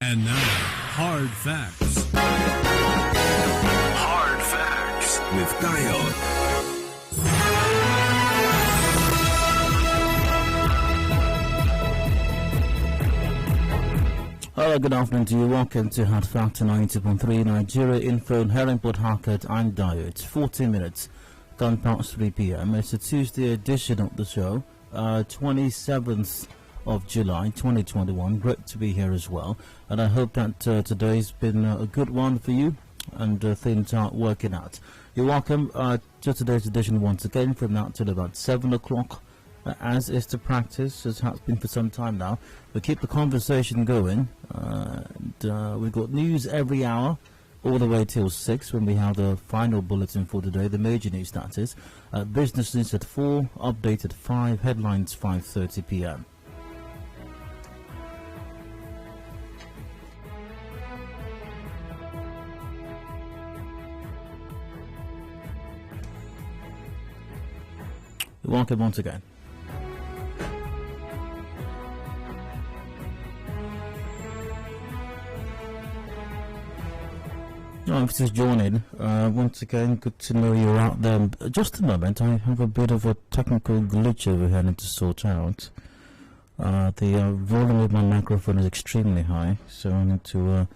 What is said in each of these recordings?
And now, Hard Facts. Hard Facts with Dayo. Hello, good afternoon to you. Welcome to Hard Facts 90.3 Nigeria Info and Herringport Harcourt. I'm Dayo. It's 14 minutes gone past 3 p.m. It's a Tuesday edition of the show, 27th of July 2021. Great to be here as well, and I hope that today's been a good one for you and things are working out. You're welcome to today's edition once again from now till about 7 o'clock, as is the practice, as has been for some time now. We keep the conversation going, and we've got news every hour all the way till 6 when we have the final bulletin for today, the major news that is. Business news at 4, update at 5, headlines 5:30 p.m. Welcome once again. Oh, if just joining, once again, good to know you're out there. Just a moment, I have a bit of a technical glitch over here I need to sort out. The volume of my microphone is extremely high, so I need to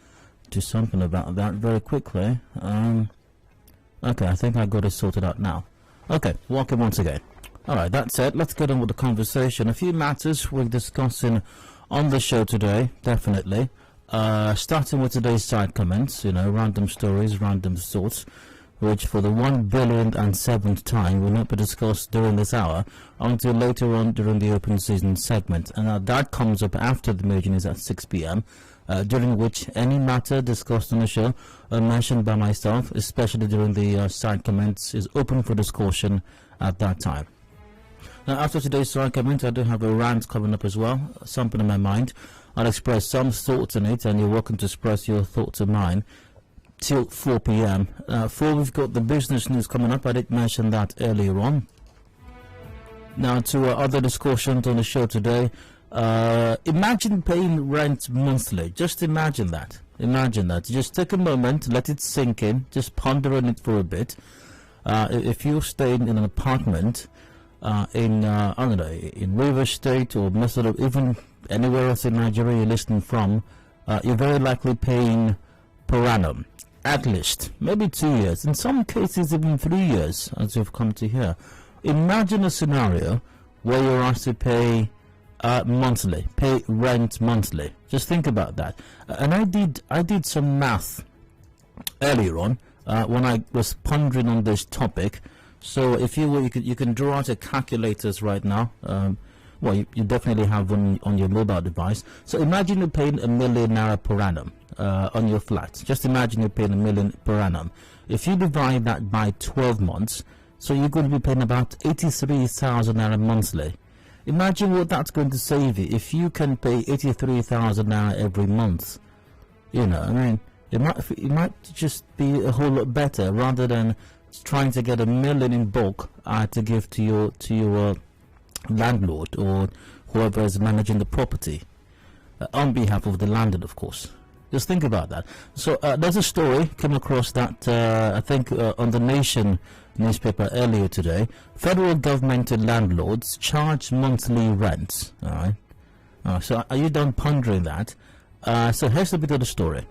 do something about that very quickly. Okay, I think I got it sorted out now. Okay, welcome once again. Alright, that's it. Let's get on with the conversation. A few matters we're discussing on the show today, definitely. Starting with today's side comments, random stories, random thoughts, which for the 1,007th time will not be discussed during this hour until later on during the open season segment. And that comes up after the major news at 6 p.m., during which any matter discussed on the show mentioned by myself, especially during the side comments, is open for discussion at that time. Now, after today's side comment, I do have a rant coming up as well, something in my mind. I'll express some thoughts on it, and you're welcome to express your thoughts of mine till 4 p.m. 4, we've got the business news coming up. I did mention that earlier on. Now, to other discussions on the show today. Imagine paying rent monthly. Just imagine that. Imagine that. Just take a moment, let it sink in, just ponder on it for a bit. If you're staying in an apartment, in I don't know, in River State or Minnesota, even anywhere else in Nigeria you're listening from, you're very likely paying per annum, at least, maybe 2 years, in some cases even 3 years, as you've come to hear. Imagine a scenario where you're asked to pay monthly, pay rent monthly. Just think about that. And I did some math earlier on when I was pondering on this topic. So if you will, you can draw out your calculators right now. Well, you definitely have one on your mobile device. So imagine you're paying ₦1 million per annum on your flat. Just imagine you're paying ₦1 million per annum. If you divide that by 12 months, so you're going to be paying about 83,000 naira monthly. Imagine what that's going to save you if you can pay 83,000 naira every month. I mean, it might just be a whole lot better rather than trying to get $1 million in bulk to give to your landlord or whoever is managing the property on behalf of the landlord, of course. Just think about that. So there's a story came across that I think on the Nation newspaper earlier today. Federal government and landlords charge monthly rents. All right. So are you done pondering that? So here's a bit of the story.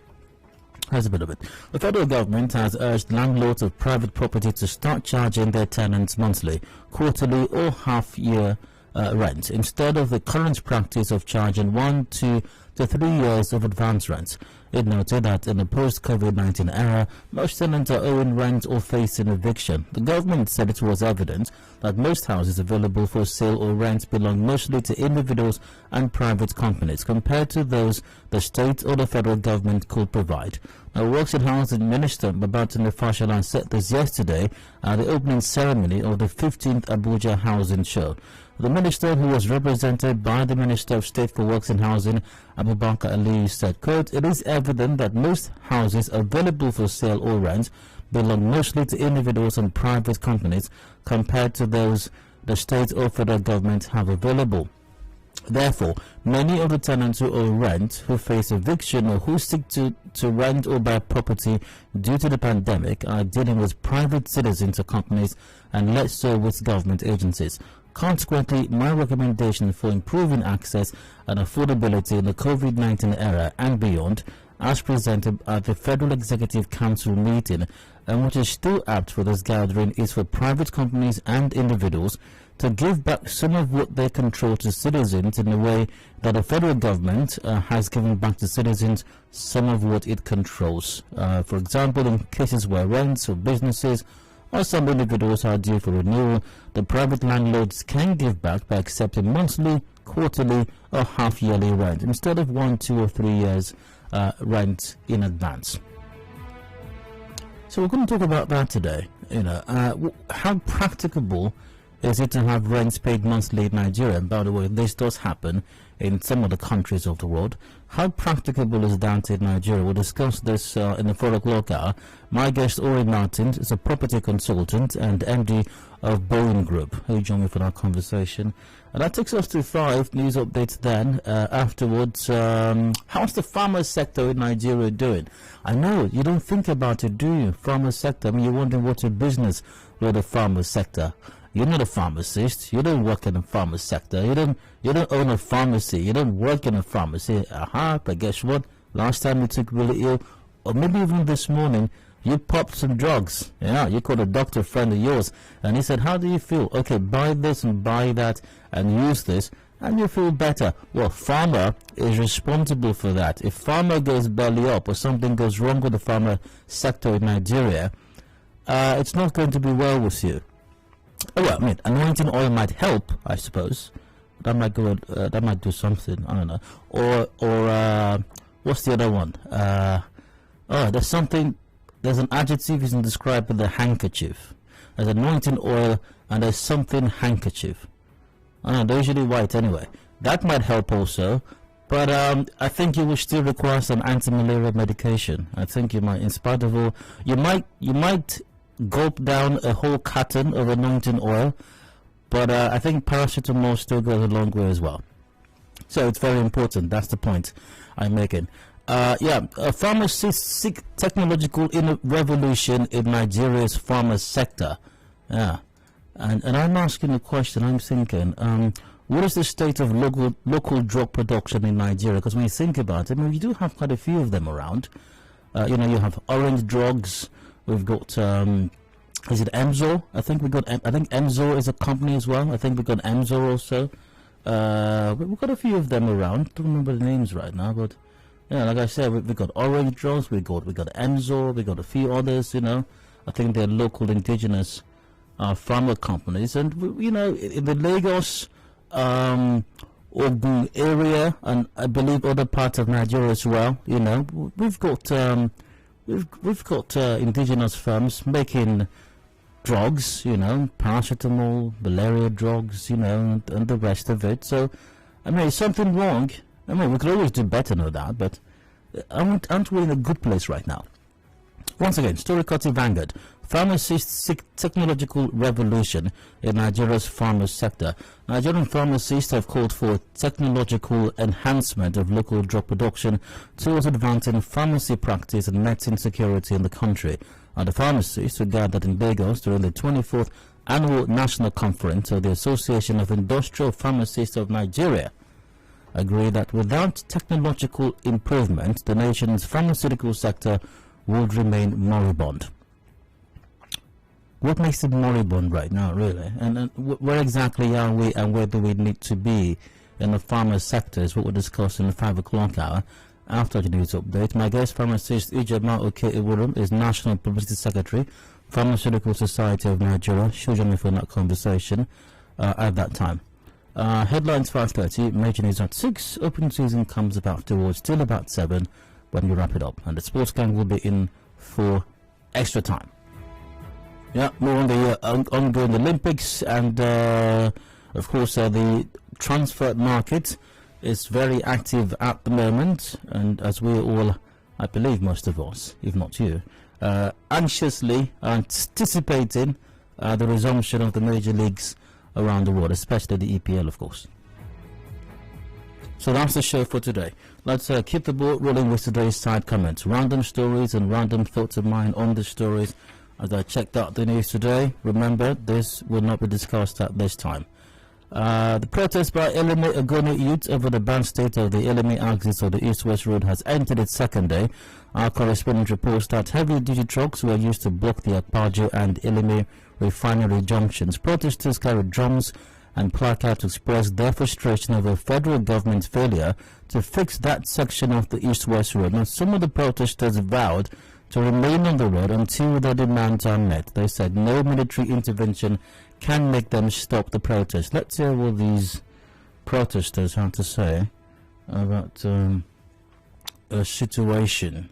Here's a bit of it. The federal government has urged landlords of private property to start charging their tenants monthly, quarterly or half-year rent, instead of the current practice of charging 1 to 3 years of advance rents. It noted that in the post-COVID-19 era, most tenants are owing rent or facing eviction. The government said it was evident that most houses available for sale or rent belong mostly to individuals and private companies, compared to those the state or the federal government could provide. Now, Works and Housing Minister Babatunde Fashola said this yesterday at the opening ceremony of the 15th Abuja Housing Show. The minister, who was represented by the Minister of State for Works and Housing, Abubakar Ali, said, quote, "It is evident that most houses available for sale or rent belong mostly to individuals and private companies compared to those the state or federal government have available." Therefore, many of the tenants who owe rent, who face eviction, or who seek to rent or buy property due to the pandemic are dealing with private citizens or companies and less so with government agencies. Consequently, my recommendation for improving access and affordability in the COVID-19 era and beyond, as presented at the Federal Executive Council meeting, and which is still apt for this gathering, is for private companies and individuals to give back some of what they control to citizens in the way that the federal government has given back to citizens some of what it controls. For example, in cases where rents or businesses or some individuals are due for renewal, the private landlords can give back by accepting monthly, quarterly or half-yearly rent instead of 1, 2 or 3 years rent in advance. So we're going to talk about that today. How practicable is it to have rents paid monthly in Nigeria? And by the way, this does happen in some of the countries of the world. How practicable is that in Nigeria? We'll discuss this in the 4 o'clock hour. My guest, Ori Martin, is a property consultant and MD of Boeing Group. He'll join me for that conversation. And that takes us to 5 news updates then. Afterwards, how's the farmer sector in Nigeria doing? I know, you don't think about it, do you? Farmer sector, I mean, you're wondering what's your business with the farmer sector. You're not a pharmacist. You don't work in the pharma sector. You don't own a pharmacy. You don't work in a pharmacy. But guess what? Last time you took really ill, or maybe even this morning, you popped some drugs. Yeah, you called a doctor friend of yours, and he said, "How do you feel? Okay, buy this and buy that, and use this, and you feel better." Well, pharma is responsible for that. If pharma goes belly up or something goes wrong with the pharma sector in Nigeria, it's not going to be well with you. Oh, well, I mean, anointing oil might help, I suppose. That might go. That might do something. I don't know. Or what's the other one? There's something. There's an adjective you can describe with the handkerchief. There's anointing oil and there's something handkerchief. I don't know. They're usually white anyway. That might help also. But I think you will still require some anti-malaria medication. I think you might, in spite of all, you might gulp down a whole carton of anointing oil, but I think paracetamol still goes a long way as well. So it's very important. That's the point I'm making. Pharmacists seek technological revolution in Nigeria's pharma sector. Yeah, and I'm asking a question. I'm thinking, what is the state of local drug production in Nigeria? Because when you think about it, I mean, we do have quite a few of them around. You have Orange Drugs. We've got, is it Emzor? I think Emzor is a company as well. I think we've got Emzor also. We've got a few of them around. Don't remember the names right now, but yeah, like I said, we've got Orange Drugs, we got Emzor, we got a few others. I think they're local indigenous pharma companies, and in the Lagos, Ogun area, and I believe other parts of Nigeria as well. We've got. We've got indigenous firms making drugs, paracetamol, malaria drugs, and the rest of it. So, I mean, is something wrong? I mean, we could always do better, no doubt, but aren't we in a good place right now? Once again, story cut to Vanguard. Pharmacists seek technological revolution in Nigeria's pharma sector. Nigerian pharmacists have called for technological enhancement of local drug production towards advancing pharmacy practice and medicine security in the country. The pharmacists who gathered in Lagos during the 24th Annual National Conference of the Association of Industrial Pharmacists of Nigeria agree that without technological improvement, the nation's pharmaceutical sector would remain moribund. What makes it moribund right now, really? And where exactly are we, and where do we need to be in the pharma sector is what we'll discuss in the 5 o'clock hour after the news update. My guest pharmacist Ijema Oke-Iwurum is National Publicity Secretary, Pharmaceutical Society of Nigeria. She'll join me for that conversation at that time. Headlines 5:30, major news at 6, open season comes up afterwards, till about 7 when we wrap it up. And the sports gang will be in for extra time. Yeah, more on the ongoing Olympics, and of course the transfer market is very active at the moment, and as we all, I believe most of us, if not you, anxiously anticipating the resumption of the major leagues around the world, especially the EPL, of course. So that's the show for today. Let's keep the ball rolling with today's side comments. Random stories and random thoughts of mine on the stories as I checked out the news today. Remember, this will not be discussed at this time. The protest by Eleme Ogoni youth over the banned state of the Eleme axis of the East-West Road has entered its second day. Our correspondent reports that heavy-duty trucks were used to block the Akpajo and Eleme refinery junctions. Protesters carried drums and placards to express their frustration over federal government's failure to fix that section of the East-West Road. Now, some of the protesters vowed to remain on the road until their demands are met. They said no military intervention can make them stop the protest. Let's hear what these protesters have to say about a situation.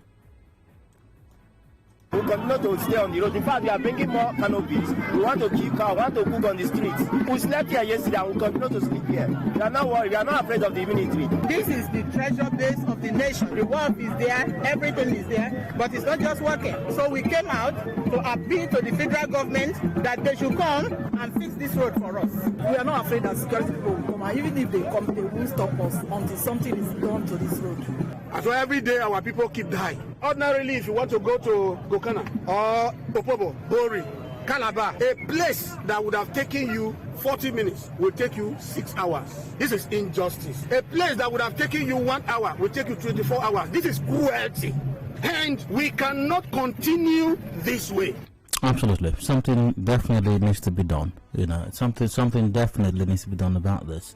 We continue to stay on the road. In fact, we are bringing more canopies. We want to keep car, we want to cook on the streets. We slept here yesterday and we continue to sleep here. We are not worried, we are not afraid of the military. This is the treasure base of the nation. The wealth is there, everything is there, but it's not just working. So we came out to appeal to the federal government that they should come and fix this road for us. We are not afraid that security people will come, and even if they come, they won't stop us until something is done to this road. And so every day our people keep dying. Ordinarily, if you want to go to Gokana or Opobo, Bori, Calabar, a place that would have taken you 40 minutes will take you 6 hours. This is injustice. A place that would have taken you 1 hour will take you 24 hours. This is cruelty. And we cannot continue this way. Absolutely. Something definitely needs to be done. You know, something definitely needs to be done about this.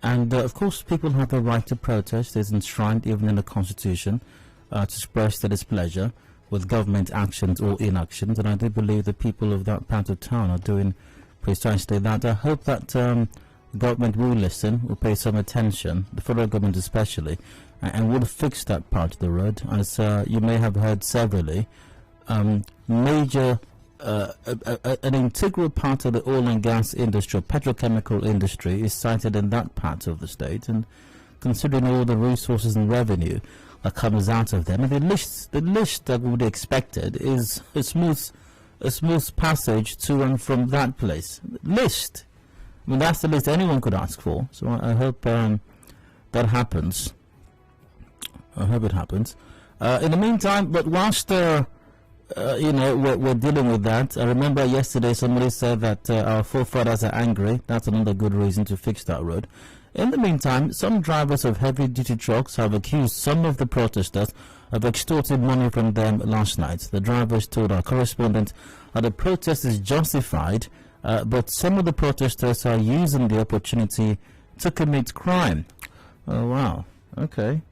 And of course, people have the right to protest. It's enshrined even in the Constitution to express their displeasure with government actions or inactions. And I do believe the people of that part of town are doing precisely that. I hope that the government will listen, will pay some attention, the federal government especially, and will fix that part of the road. As you may have heard severally, major an integral part of the oil and gas industry, or petrochemical industry, is sited in that part of the state, and considering all the resources and revenue that comes out of them, and the list that we would have expected is a smooth passage to and from that place. List, I mean, that's the list anyone could ask for. So I hope that happens. I hope it happens. In the meantime, but whilst we're dealing with that. I remember yesterday somebody said that our forefathers are angry. That's another good reason to fix that road. In the meantime, some drivers of heavy-duty trucks have accused some of the protesters of extorting money from them last night. The drivers told our correspondent that the protest is justified, but some of the protesters are using the opportunity to commit crime. Oh, wow. Okay,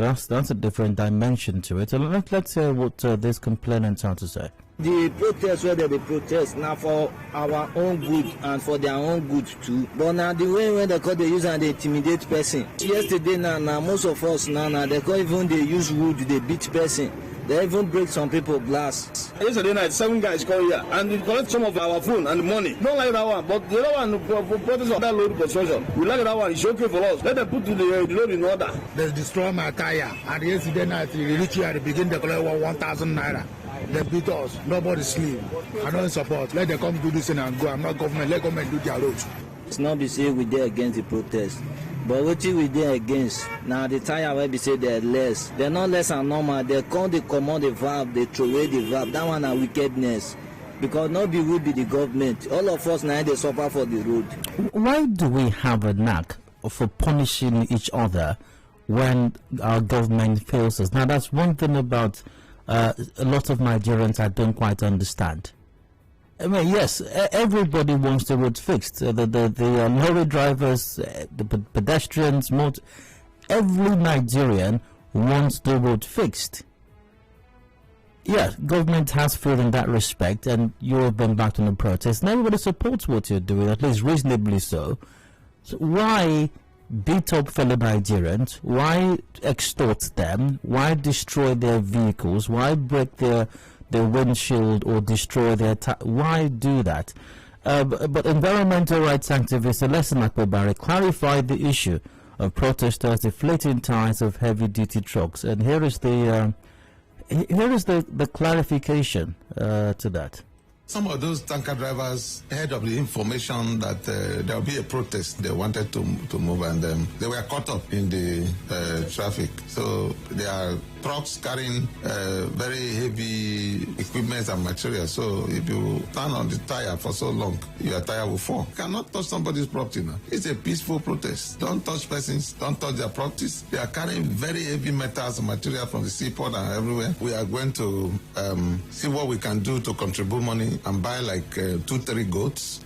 that's a different dimension to it. So let's hear what these complainants have to say. The protest, whether they protest now for our own good and for their own good too. But now the way when they call they use and they intimidate person. Yesterday now most of us now they call even they use wood, they beat person. They even break some people glass. Yesterday night, 7 guys come here and they collect some of our phone and money. Don't like that one, but the other one protest on that load construction. We like that one. It's okay for us. Let them put the load in order. They destroy my tire. And yesterday night, we reach here at the beginning, they collect 1,000 naira. They beat us. Nobody sleep. I don't support. Let them come do this thing and go. I'm not government. Let government do their roads. It's not be say we there against the protest. But what we there against, now the tire where we say they're less. They're not less than normal. They come, they command the valve, they throw away the valve. That one are wickedness. Because nobody will be the government. All of us now they suffer for the road. Why do we have a knack for punishing each other when our government fails us? Now that's one thing about a lot of Nigerians I don't quite understand. I mean, yes, everybody wants the road fixed. The lorry drivers, the pedestrians, every Nigerian wants the road fixed. Yeah, government has failed in that respect, and you have been back on the protest, and everybody supports what you're doing, at least reasonably so. So why beat up fellow Nigerians? Why extort them? Why destroy their vehicles? Why break their windshield or destroy their why do that? But environmental rights activist Alessan Akpobare clarified the issue of protesters deflating tires of heavy-duty trucks, and here is the clarification to that. Some of those tanker drivers heard of the information that there will be a protest. They wanted to move, and they were caught up in the traffic. So there are trucks carrying very heavy equipment and material. So if you stand on the tire for so long, your tire will fall. You cannot touch somebody's property now. It's a peaceful protest. Don't touch persons. Don't touch their properties. They are carrying very heavy metals and material from the seaport and everywhere. We are going to see what we can do to contribute money and buy like 2-3 goats,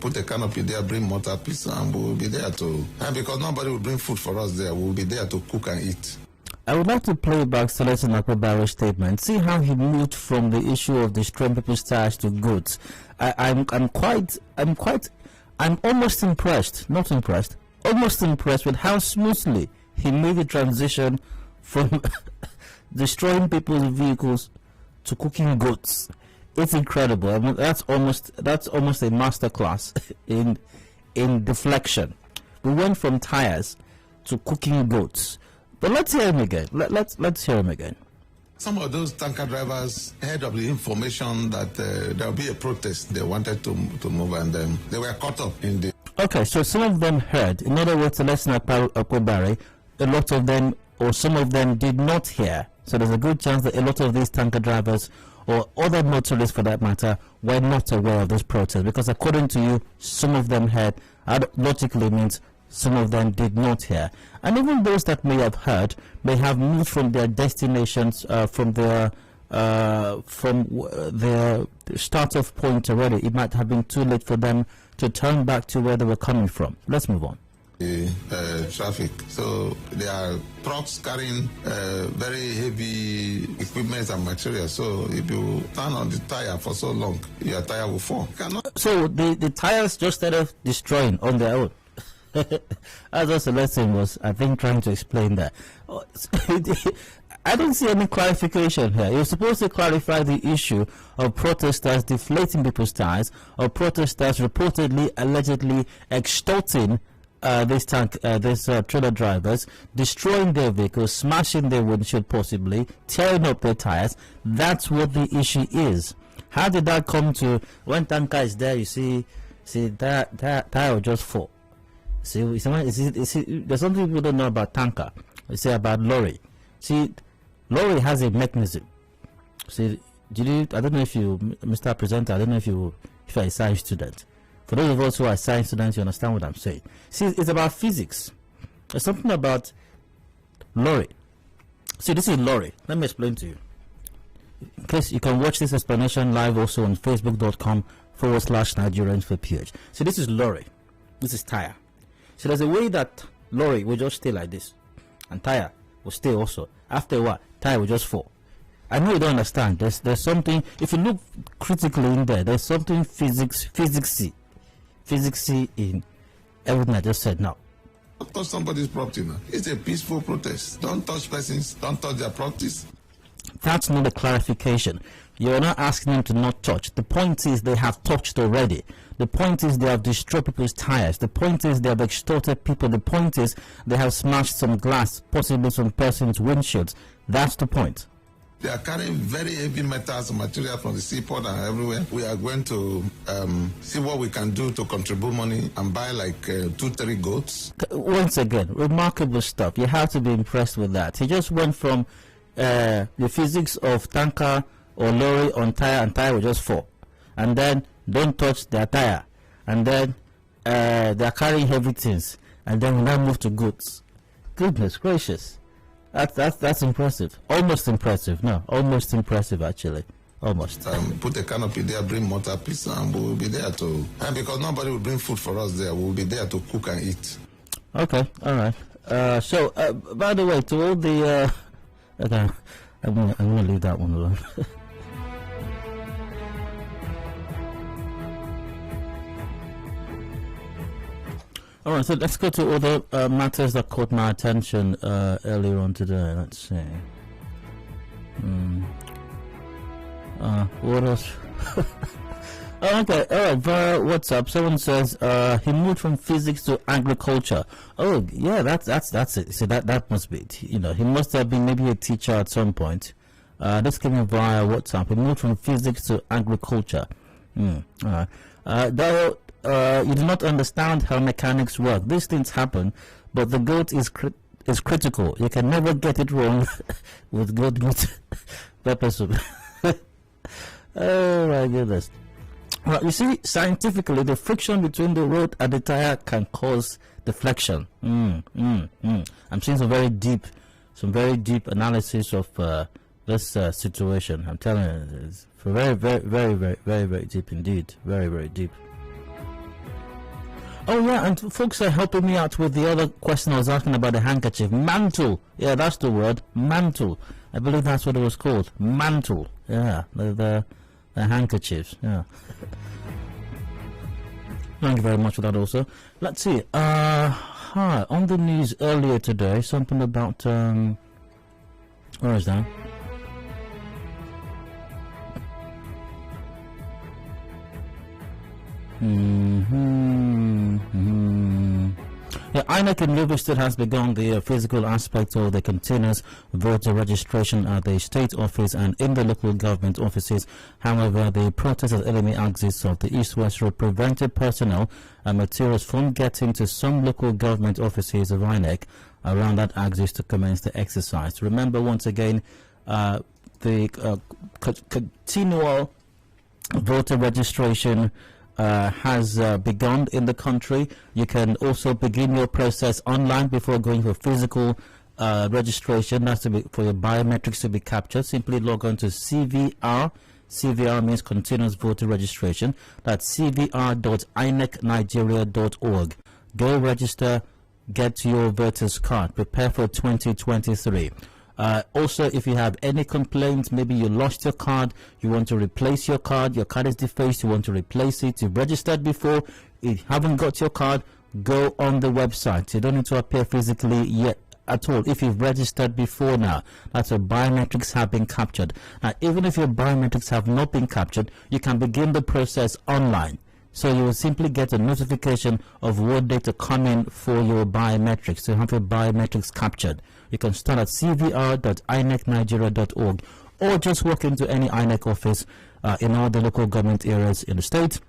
put a canopy there, bring mortar piece, and we'll be there to, and because nobody will bring food for us there, we'll be there to cook and eat. I would like to play back Celestin Akpebaro's statement. See how he moved from the issue of destroying people's tires to goods. I'm almost impressed, not impressed, almost impressed with how smoothly he made the transition from destroying people's vehicles to cooking goods. It's incredible. I mean, that's almost a masterclass in deflection. We went from tires to cooking goods. But let's hear him again. Let's hear him again. Some of those tanker drivers heard of the information that there will be a protest. They wanted to move, and they were caught up in the. Okay, so some of them heard. In other words, Celestin Akpebaro, a lot of them, or some of them, did not hear. So there's a good chance that a lot of these tanker drivers, or other motorists for that matter, were not aware of this protest, because according to you, some of them heard. Logically means some of them did not hear. And even those that may have heard may have moved from their destinations, from their start-off point already. It might have been too late for them to turn back to where they were coming from. Let's move on. Traffic. So there are trucks carrying very heavy equipment and material. So if you stand on the tire for so long, your tire will fall. So the tires just started destroying on their own. As also Celestin was, I think, trying to explain that. I don't see any clarification here. You're supposed to clarify the issue of protesters deflating people's tires, or protesters reportedly, allegedly extorting these trailer drivers, destroying their vehicles, smashing their windshield, possibly tearing up their tires. That's what the issue is. How did that come to? When tanker is there, you see that tire will just fall. See, there's something people don't know about tanker. They say about lorry. See, lorry has a mechanism. See, I don't know if you, Mr. Presenter, I don't know if you're a science student. For those of us who are science students, you understand what I'm saying. See, it's about physics. There's something about lorry. See, this is lorry. Let me explain to you. In case you can watch this explanation live also on facebook.com/Nigerians for PH. So this is lorry. This is tire. So there's a way that lorry will just stay like this, and tire will stay also. After a while, tire will just fall. I know you don't understand. There's something. If you look critically in there, there's something physicsy in everything I just said now. Don't touch somebody's property now. It's a peaceful protest. Don't touch persons. Don't touch their properties. That's not a clarification. You're not asking them to not touch. The point is they have touched already. The point is they have destroyed people's tires. The point is they have extorted people. The point is they have smashed some glass, possibly some person's windshields. That's the point. They are carrying very heavy metals and material from the seaport and everywhere. We are going to see what we can do to contribute money and buy like 2-3 goats. Once again, remarkable stuff. You have to be impressed with that. He just went from the physics of tanker or lorry on tire, and tire will just fall. And then don't touch their tire. And then they are carrying heavy things. And then we now move to goods. Goodness gracious. That's impressive. Almost impressive. No, almost impressive actually. Almost. Put a canopy there, bring mortar piece, and we'll be there to. And because nobody will bring food for us there, we'll be there to cook and eat. Okay, all right. So, by the way, to all the. Okay, I'm gonna leave that one alone. All right, so let's go to other matters that caught my attention earlier on today. Let's see. What else? Okay, all right. Via WhatsApp, someone says he moved from physics to agriculture. Oh, yeah, that's it. So that must be it. You know, he must have been maybe a teacher at some point. This came in via WhatsApp. He moved from physics to agriculture. All right. Dayo, you do not understand how mechanics work. These things happen, but the goat is critical. You can never get it wrong with goat meat pepper soup. Oh my goodness. Well, you see, scientifically, the friction between the road and the tire can cause deflection. I'm seeing some very deep analysis of this situation. I'm telling you, it's very, very, very, very, very, very deep indeed. Very, very deep. Oh yeah, and folks are helping me out with the other question I was asking about the handkerchief. Mantle. Yeah, that's the word. Mantle. I believe that's what it was called. Mantle. Yeah, the handkerchiefs. Yeah. Thank you very much for that also. Let's see. Hi. On the news earlier today, something about where is that? Yeah, INEC in River State has begun the physical aspect of the continuous voter registration at the state office and in the local government offices. However, the protest at enemy axis of the East-West Road prevented personnel and materials from getting to some local government offices of INEC around that axis to commence the exercise. Remember, once again, the continual voter registration has begun in the country. You can also begin your process online before going for physical registration. That's to be, for your biometrics to be captured. Simply log on to CVR. CVR means continuous voter registration. That's cvr.inecnigeria.org. Go register, get your voter's card. Prepare for 2023. Also, if you have any complaints, maybe you lost your card, you want to replace your card is defaced, you want to replace it, you've registered before, if you haven't got your card, go on the website. You don't need to appear physically yet at all. If you've registered before now, that's your biometrics have been captured. Now, even if your biometrics have not been captured, you can begin the process online. So you will simply get a notification of what day to come in for your biometrics. So you have your biometrics captured. You can start at cvr.inecnigeria.org or just walk into any INEC office in all the local government areas in the state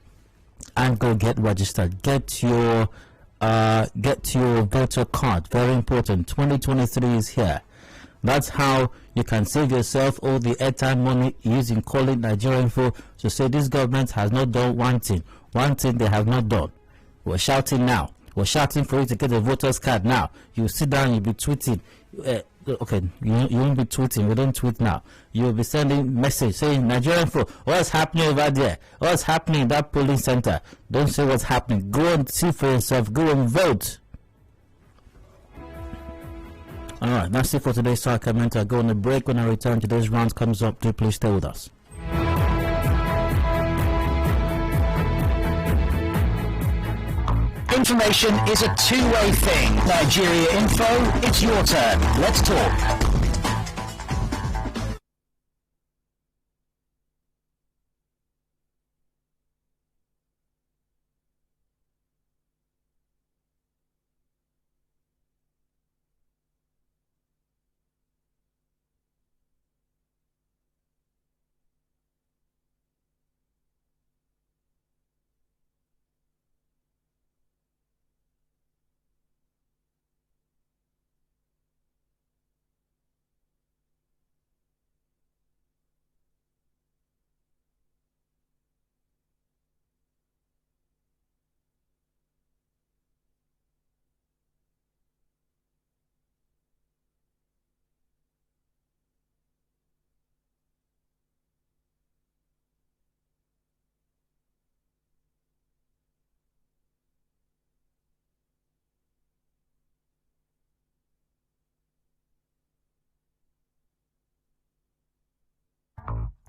and go get registered. Get your voter card. Very important. 2023 is here. That's how you can save yourself all the airtime money using calling Nigeria Info to say this government has not done one thing. One thing they have not done. We're shouting now. We're shouting for you to get a voter's card now. You sit down, you'll be tweeting. Okay, you won't be tweeting. We don't tweet now. You'll be sending message saying, Nigerian Info, what's happening over there? What's happening in that polling center? Don't say what's happening. Go and see for yourself. Go and vote. Alright, that's it for today's segment. I go on a break. When I return, today's round comes up. Do please stay with us. Information is a two-way thing. Nigeria Info, it's your turn. Let's talk.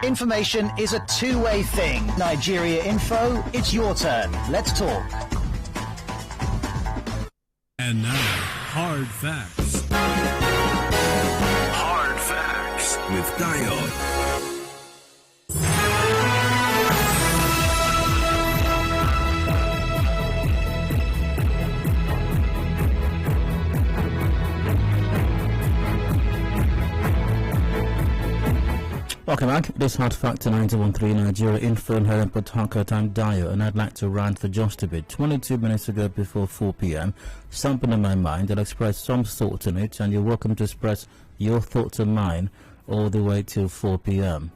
Information is a two-way thing. Nigeria Info, it's your turn. Let's talk. And now, Hard Facts. Hard Facts with Dayo. Welcome back. This Hard Factor 91.3 Nigeria Info and Helen Potaka. I'm Dio, and I'd like to rant for just a bit. 22 minutes ago before 4 p.m., something in my mind. I'll express some thoughts on it, and you're welcome to express your thoughts on mine all the way till 4 p.m.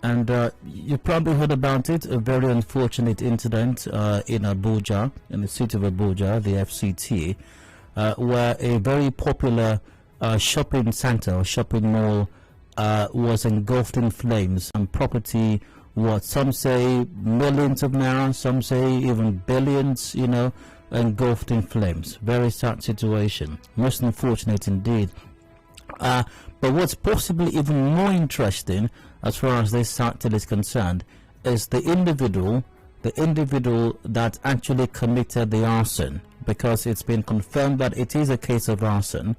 And you probably heard about it, a very unfortunate incident in Abuja, in the city of Abuja, the FCT, where a very popular shopping center or shopping mall was engulfed in flames, and property, what some say millions of naira, some say even billions, engulfed in flames. Very sad situation, most unfortunate indeed. But what's possibly even more interesting as far as this article is concerned is the individual that actually committed the arson, because it's been confirmed that it is a case of arson,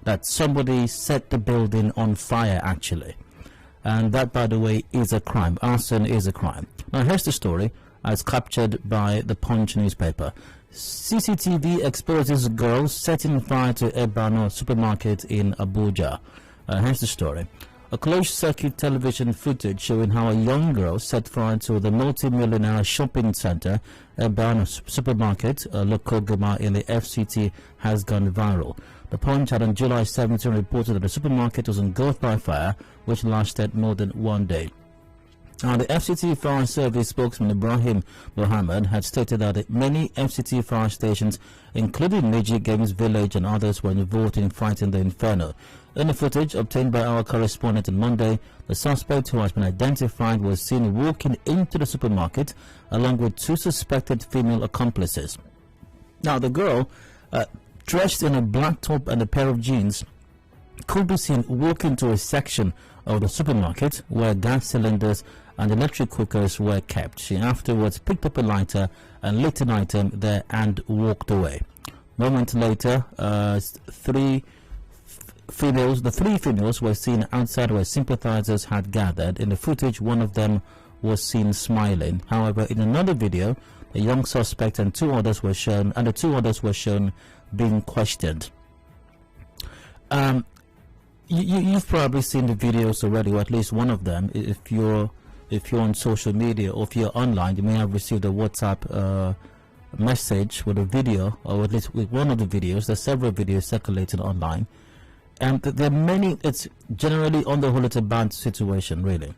that somebody set the building on fire actually, and that, by the way, is a crime. Arson is a crime. Now here's the story as captured by the Punch newspaper. CCTV exposes girl setting fire to Ebeano supermarket in Abuja. Here's the story. A closed-circuit television footage showing how a young girl set fire to the multi-millionaire shopping center, Ebeano supermarket, local Goma in the FCT, has gone viral. The Punch had on July 17 reported that the supermarket was engulfed by fire, which lasted more than 1 day. Now, the FCT Fire Service spokesman Ibrahim Mohammed had stated that many FCT fire stations, including Meiji Games Village and others, were involved in fighting the inferno. In the footage obtained by our correspondent on Monday, the suspect, who has been identified, was seen walking into the supermarket along with 2 suspected female accomplices. Now, the girl, dressed in a black top and a pair of jeans, could be seen walking to a section of the supermarket where gas cylinders and electric cookers were kept. She afterwards picked up a lighter and lit an item there and walked away. Moments later, the 3 females were seen outside where sympathizers had gathered. In the footage, one of them was seen smiling. However, in another video, the young suspect and 2 others were shown, and the 2 others were shown being questioned. You've probably seen the videos already, or at least one of them. If you're on social media, or if you're online, you may have received a WhatsApp message with a video, or at least with one of the videos. There's several videos circulating online, and there are many. It's generally, on the whole, it's a bad situation, really.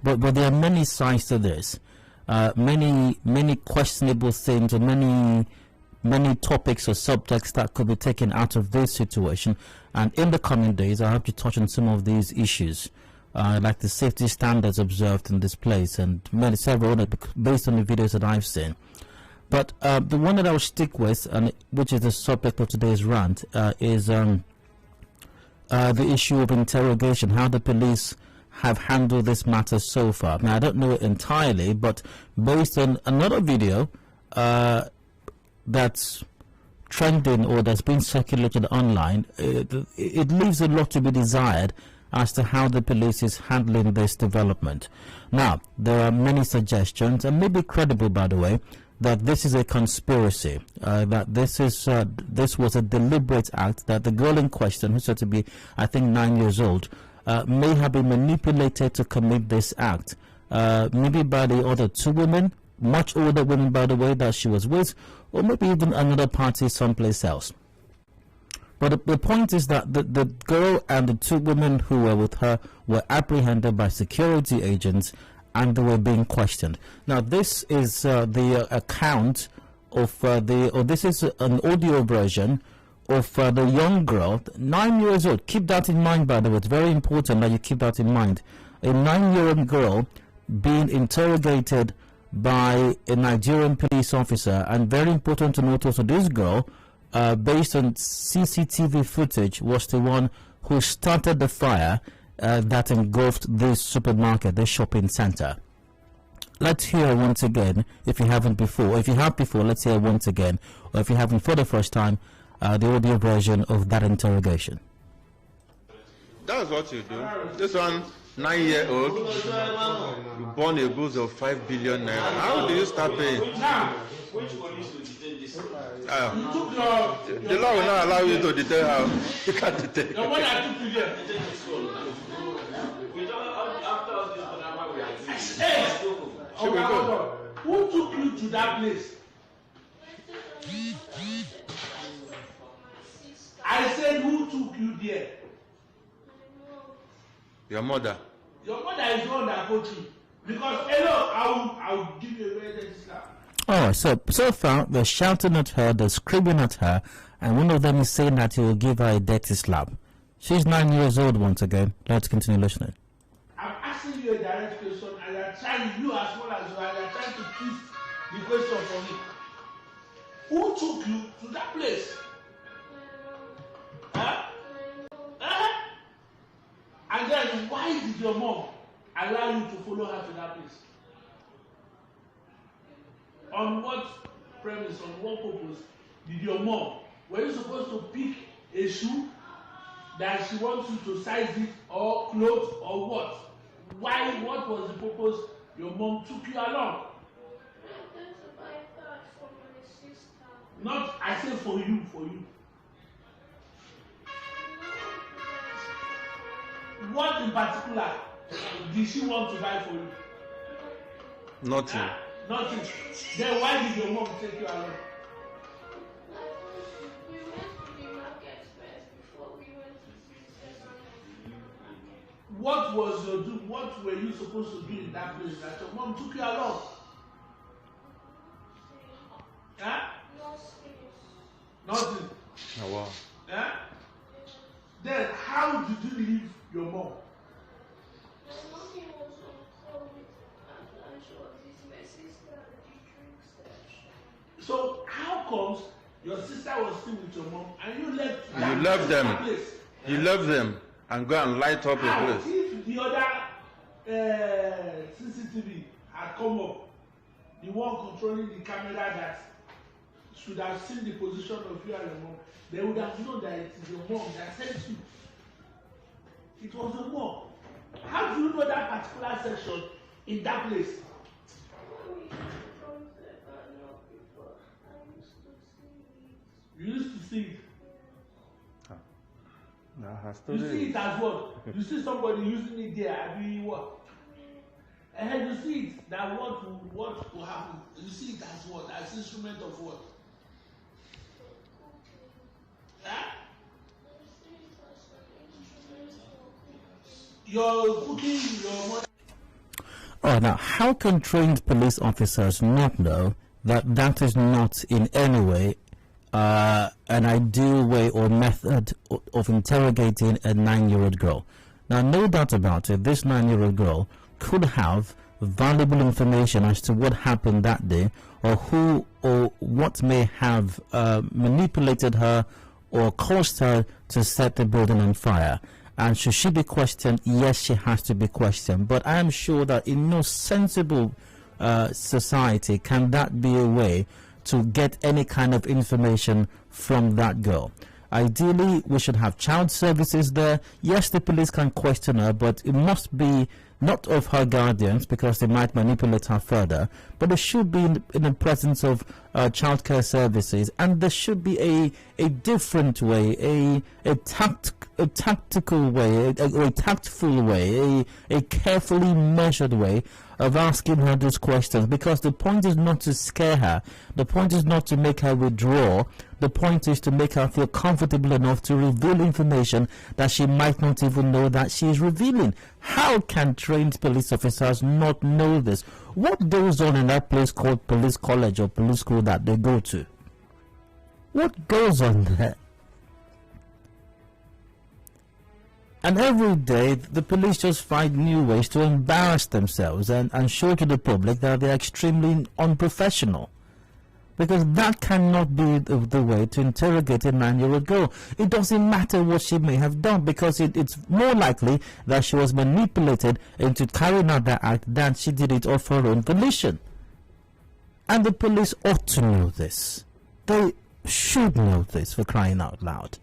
But there are many sides to this. Many questionable things, or many topics or subtext that could be taken out of this situation. And in the coming days, I hope to touch on some of these issues, like the safety standards observed in this place, and several other, based on the videos that I've seen. But the one that I will stick with, and which is the subject of today's rant, is the issue of interrogation, how the police have handled this matter so far. Now, I don't know it entirely, but based on another video that's trending, or that's been circulated online, it leaves a lot to be desired as to how the police is handling this development. Now, there are many suggestions, and maybe credible, by the way, that this is a conspiracy, that this was a deliberate act, that the girl in question, who's said to be, I think, 9 years old, may have been manipulated to commit this act, maybe by the other 2 women, much older women, by the way, that she was with, or maybe even another party someplace else. But the point is that the girl and the 2 women who were with her were apprehended by security agents, and they were being questioned. Now, this is the account of this is an audio version of the young girl, 9 years old. Keep that in mind, by the way. It's very important that you keep that in mind. A 9-year-old girl being interrogated by a Nigerian police officer, and very important to note also, this girl, based on CCTV footage, was the one who started the fire that engulfed this supermarket, this shopping center. Let's hear once again, if you haven't before. If you have before, let's hear once again, or if you haven't for the first time, the audio version of that interrogation. That's what you do. This one, 9-year-old, you born a goods of 5 billion naira. How do you start paying? Which police will detain this? The law will not allow you to detain her. You can't detain. No, when I took you there, detain this one. Hey, who took you to that place? I said, who took you there? Your mother. Your mother is the one that got you. Because, hello, I will give you a very dirty slap. Oh, so far they're shouting at her, they're screaming at her, and one of them is saying that he will give her a dirty slap. She's 9 years old once again. Let's continue listening. I'm asking you a direct question, and you're trying, you as well as you are, you're trying to twist the question for me. Who took you to that place? Huh? Huh? And then why did your mom allow you to follow her to that place? On what premise, on what purpose did your mom, were you supposed to pick a shoe that she wants you to size it, or clothes, or what? Why, what was the purpose your mom took you along? Not, I say for you, What in particular did she want to buy for you? Nothing. Nothing. Then why did your mom take you along? We went to the market first before we went to see. What was your do? What were you supposed to do in that place that your mom took you along? Huh? Nothing. Oh, wow. Huh? Then how did you leave your mom? So how comes your sister was still with your mom and you left? You left them. Place? You left them and go and light up your place. If the other CCTV had come up, the one controlling the camera that should have seen the position of you and your mom, they would have known that it is your mom that sent you. It was your mom. How do you know that particular section in that place? You used to see it. You see it as what? You see somebody using it there, I mean what? And you see it that what will happen? You see it as what? As instrument of what? Huh? You're cooking your mother. Oh, now, how can trained police officers not know that that is not in any way an ideal way or method of interrogating a 9-year-old girl? Now, no doubt about it, this 9-year-old girl could have valuable information as to what happened that day, or who or what may have manipulated her or caused her to set the building on fire. And should she be questioned? Yes, she has to be questioned. But I am sure that in no sensible society can that be a way to get any kind of information from that girl. Ideally, we should have child services there. Yes, the police can question her, but it must be not of her guardians, because they might manipulate her further, but it should be in the presence of childcare services, and there should be a different way, a tactical way, a tactful way, a carefully measured way of asking her those questions, because the point is not to scare her, the point is not to make her withdraw, the point is to make her feel comfortable enough to reveal information that she might not even know that she is revealing. How can trained police officers not know this? What goes on in that place called police college or police school that they go to? What goes on there? And every day, the police just find new ways to embarrass themselves and show to the public that they're extremely unprofessional. Because that cannot be the way to interrogate a 9-year-old girl. It doesn't matter what she may have done, because it's more likely that she was manipulated into carrying out that act than she did it of her own volition. And the police ought to know this. They should know this, for crying out loud.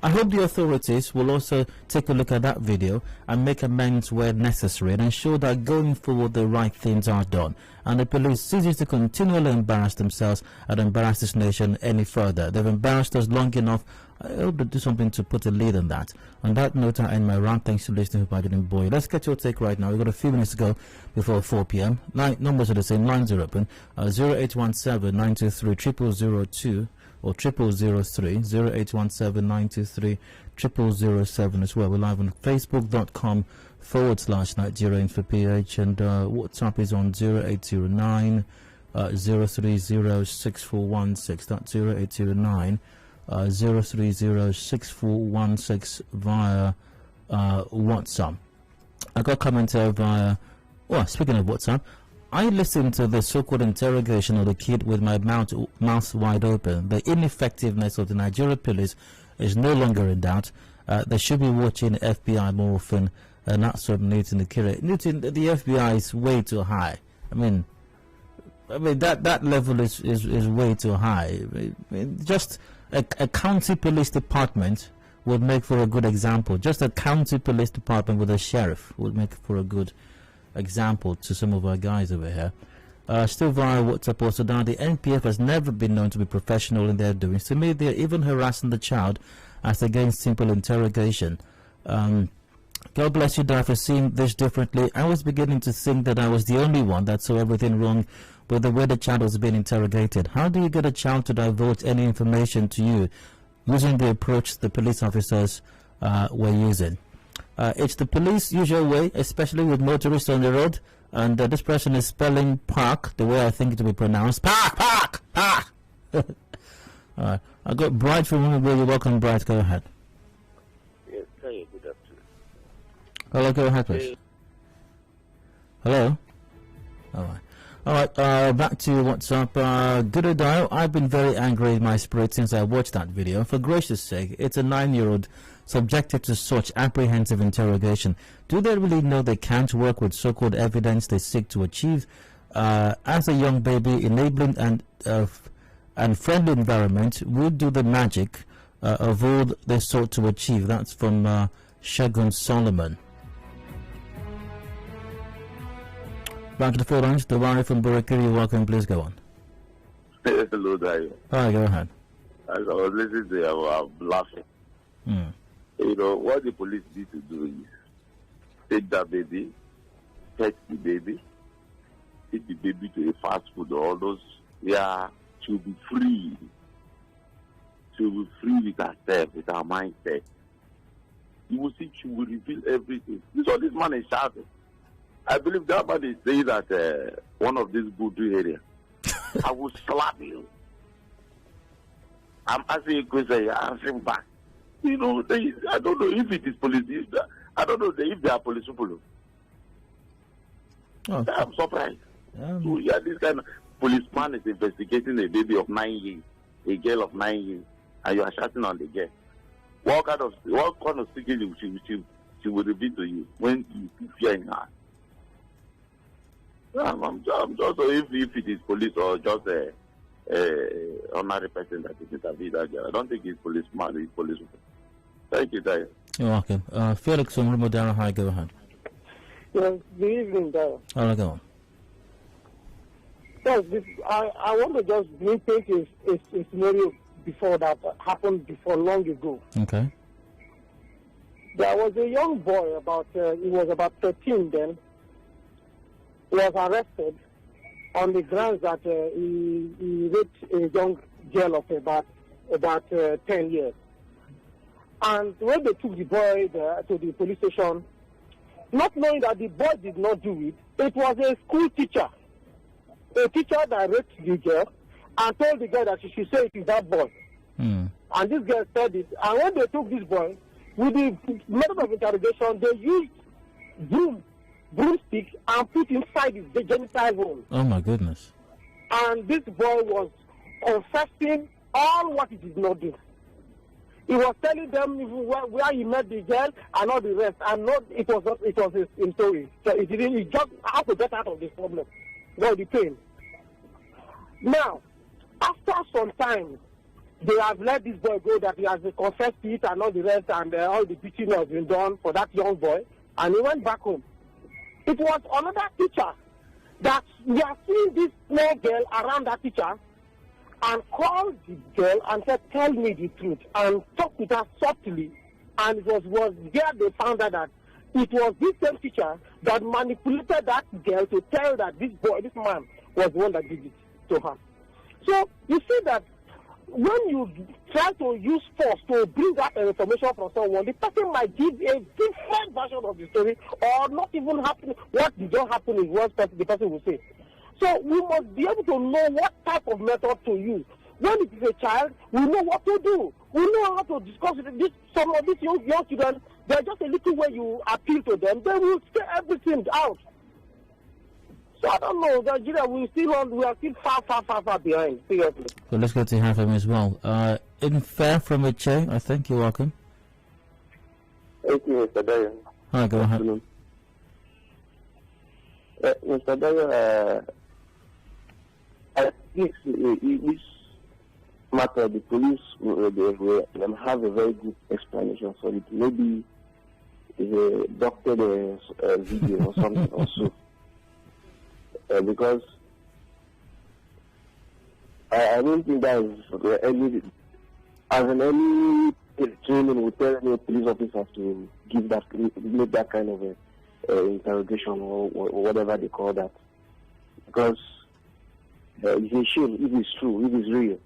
I hope the authorities will also take a look at that video and make amends where necessary and ensure that going forward the right things are done. And the police ceases to continually embarrass themselves and embarrass this nation any further. They've embarrassed us long enough. I hope they do something to put a lid on that. On that note, I end my rant. Thanks for listening to Badger Boy. Let's get your take right now. We've got a few minutes to go before 4 p.m. Numbers are the same. Lines are open. 0817 923 0002 or 0003. 0817 923 0007 as well. We're live on Facebook.com/Nigeria Info PH, and WhatsApp is on 0809 0306416. That's 0809 0306416 via WhatsApp. I got a comment via, well, speaking of WhatsApp, I listened to the so-called interrogation of the kid with my mouth wide open. The ineffectiveness of the Nigeria police is no longer in doubt. They should be watching the FBI more often, and that's what Newton Newton, the FBI is way too high. I mean that level is way too high. Just a county police department would make for a good example. Just a county police department with a sheriff would make for a good example to some of our guys over here. Still via WhatsApp also down, the NPF has never been known to be professional in their doings. To me, they're even harassing the child as against simple interrogation. God bless you, Dad, for seeing this differently. I was beginning to think that I was the only one that saw everything wrong with the way the child was being interrogated. How do you get a child to divulge any information to you using the approach the police officers were using? It's the police usual way, especially with motorists on the road, and this person is spelling park the way I think it will be pronounced. Park! Alright, I got Bright from Women. You're welcome, Bright. Go ahead. Yes, hi, good afternoon. Hello, go ahead, please. Hello? Alright, back to WhatsApp. Adedayo, I've been very angry in my spirit since I watched that video. For gracious sake, it's a 9-year-old subjected to such apprehensive interrogation. Do they really know they can't work with so-called evidence they seek to achieve? As a young baby, enabling and friendly environment would do the magic of all they sought to achieve. That's from Shagun Solomon. Back to the phone lines. The wire from Burakiri, you're welcome. Please go on. Hello, Dayo. Hi, go ahead. As I was listening to you, I was laughing. You know, what the police need to do is take that baby, pet the baby, take the baby to a fast food or all those, to be free. To be free with herself, with her mindset. You will see she will reveal everything. This is what this man is shouting. I believe that man is saying that one of these Budu areas, I will slap you. I'm asking a question, you're answering back. You know, I don't know if it is police. I don't know if they are police people. Oh. I'm surprised. So, this kind of policeman is investigating a baby of 9 years, a girl of 9 years, and you are shouting on the girl. What kind of secret she will reveal to you when you fear in her? I'm just if it is police or just a ordinary person that is interviewed that girl. I don't think it's policeman, it's policeman. Thank you, Daya. You're welcome. Felix from Rumodara, hi, go ahead. Yes, good evening, Daya. I'll go on. Yes, I want to just repaint a scenario before that happened before long ago. Okay. There was a young boy, he was about 13 then. He was arrested on the grounds that he raped a young girl of about 10 years. And when they took the boy to the police station, not knowing that the boy did not do it, it was a school teacher. A teacher that raped the girl and told the girl that she should say it is that boy. And this girl said it. And when they took this boy, with the method of interrogation, they used broomstick and put inside his genital hole. Oh my goodness. And this boy was confessing all what he did not do. He was telling them where he met the girl and all the rest. And it was his story. So he just had to get out of this problem. Well, the pain. Now, after some time, they have let this boy go, that he has confessed it and all the rest, and all the beating has been done for that young boy, and he went back home. It was another teacher that we are seeing this small girl around that teacher and called the girl and said, tell me the truth, and talked with her softly, and it was there they found out that it was this same teacher that manipulated that girl to tell that this man was the one that did it to her. So you see that when you try to use force to bring that information from someone, the person might give a different version of the story, or not even happen. What did not happen is what the person will say. So we must be able to know what type of method to use. When it is a child, we know what to do. We know how to discuss it. Some of these young children, they're just a little way you appeal to them, they will say everything out. So I don't know, Nigeria, we are still far behind, seriously. Well, let's go to Hafem as well. In Fair from Eche, I think you're welcome. Thank you, Mr. Dayo. Hi, go ahead. Mr. Dayo, I think this matter, the police will have a very good explanation for it. Maybe a doctored video or something also. Because I don't think that is any training would tell any police officer to make that kind of interrogation or whatever they call that. Because it's a shame if it's true, if it's real,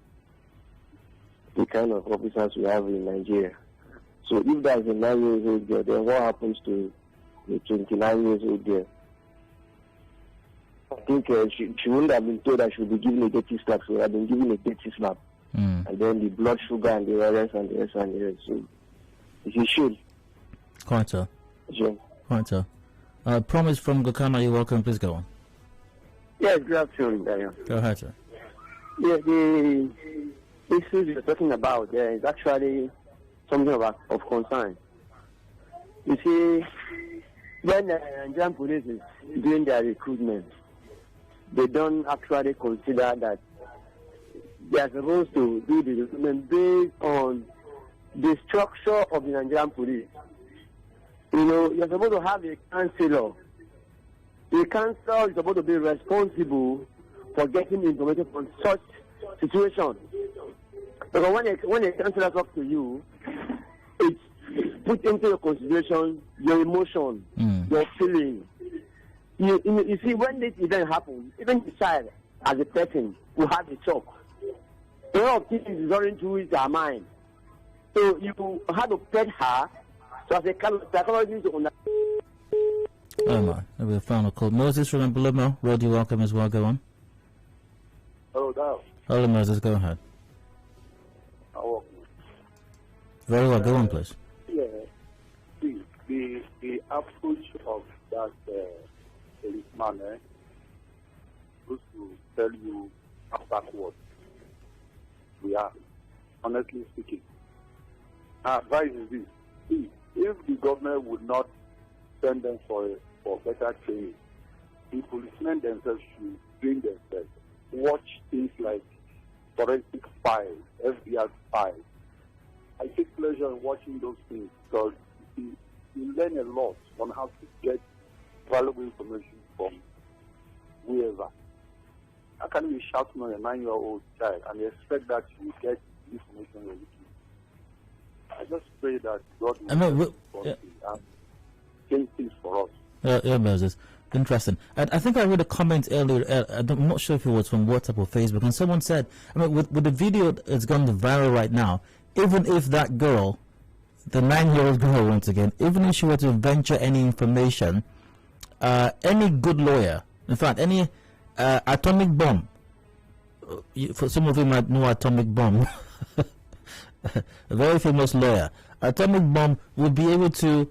the kind of officers we have in Nigeria. So if there's a 9-year-old girl, then what happens to the 29-year-old girl? I think she wouldn't have been told that she would be given a dirty slap. She would have been given a dirty slap. And then the blood sugar and the rest and the rest and the rest. So it's a shame. Quite so. Sure. Quite so. Promise from Gokana, you're welcome. Please go on. Yes, good afternoon, Daniel. Go ahead, sir. Yeah, the issues you're talking about there is actually something of concern. You see, when the Nigerian police is doing their recruitment, they don't actually consider that they are supposed to do the recruitment based on the structure of the Nigerian police. You know, you're supposed to have a counselor. The counselor is supposed to be responsible for getting information from such situations. Because when a counselor talks to you, it's put into your consideration your emotion, your feeling. You see, when this event happens, even the child, as a person, will have a shock. A lot of things is running through their mind. So you have to pet her, so as a psychologist to understand. Oh my, that'll be a final call. Moses from Ebeano, Rod, you're welcome as well. Go on. Hello, Dal. Hello, Moses, go ahead. Very well, go on, please. Yeah, the approach of that policeman goes to tell you how backward we are, honestly speaking. Our advice is this: see, if the government would not send them for better training, the policemen themselves should train themselves. Watch things like forensic files, FBI files. I take pleasure in watching those things because you learn a lot on how to get valuable information from whoever. How can you shout on a 9-year-old child and expect that you get information you're looking for? I just pray that God will change things for us. Yeah, Moses. Interesting. I think I read a comment earlier. I'm not sure if it was from WhatsApp or Facebook, and someone said, I mean, with the video that's gone viral right now, even if that girl, the 9-year-old girl, once again, even if she were to venture any information, any good lawyer, in fact, any atomic bomb, for some of you might know atomic bomb, a very famous lawyer, atomic bomb would be able to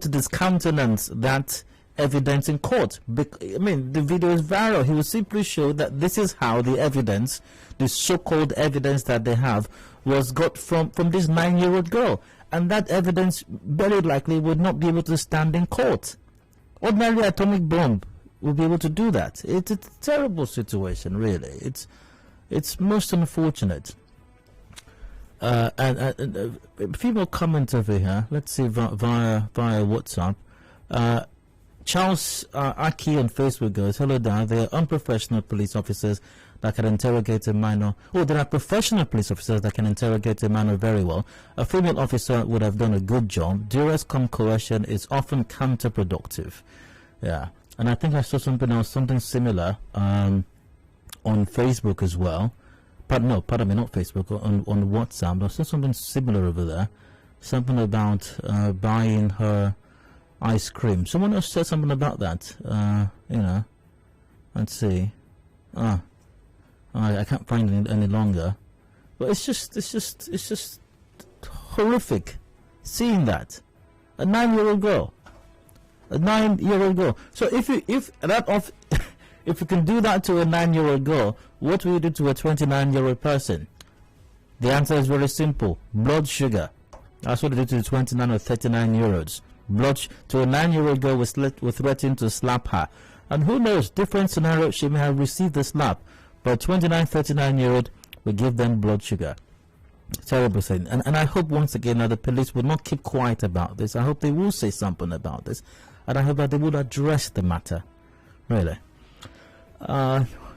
discountenance that evidence in court. I mean, the video is viral. He will simply show that this is how the evidence, the so-called evidence that they have, was got from this 9-year-old girl, and that evidence very likely would not be able to stand in court. Ordinary atomic bomb would be able to do that. It's a terrible situation, really. It's most unfortunate. And a few more comments over here. Let's see via WhatsApp. Charles Aki on Facebook goes, hello there. They are unprofessional police officers that can interrogate a minor. Oh, there are professional police officers that can interrogate a minor very well. A female officer would have done a good job. Duress cum coercion is often counterproductive. Yeah. And I think I saw something else, something similar on Facebook as well. Pardon me, not Facebook, on WhatsApp. I saw something similar over there. Something about buying her ice cream. Someone else said something about that. You know, let's see. I can't find it any longer. But it's just horrific seeing that. A 9-year-old girl. A 9-year-old girl. So if you can do that to a 9-year-old girl, what will you do to a 29-year-old person? The answer is very simple. Blood sugar. That's what they do to the 29 or 39-year-olds. To a 9-year-old girl, we threatened to slap her. And who knows, different scenario, she may have received the slap. But 29, 39-year-old, we give them blood sugar. Terrible thing. And I hope once again that the police will not keep quiet about this. I hope they will say something about this. And I hope that they will address the matter. Really.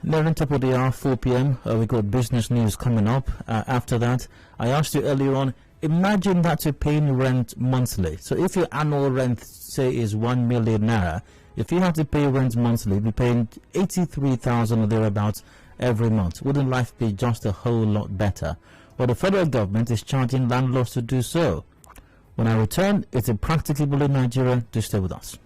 Nearing top of the hour, 4 p.m. We got business news coming up. After that, I asked you earlier on, imagine that you're paying rent monthly. So if your annual rent, say, is 1 million naira, if you have to pay rent monthly, you'll be paying 83,000 or thereabouts every month. Wouldn't life be just a whole lot better? Well, the federal government is charging landlords to do so. When I return, it's a practicable in Nigeria. Do stay with us.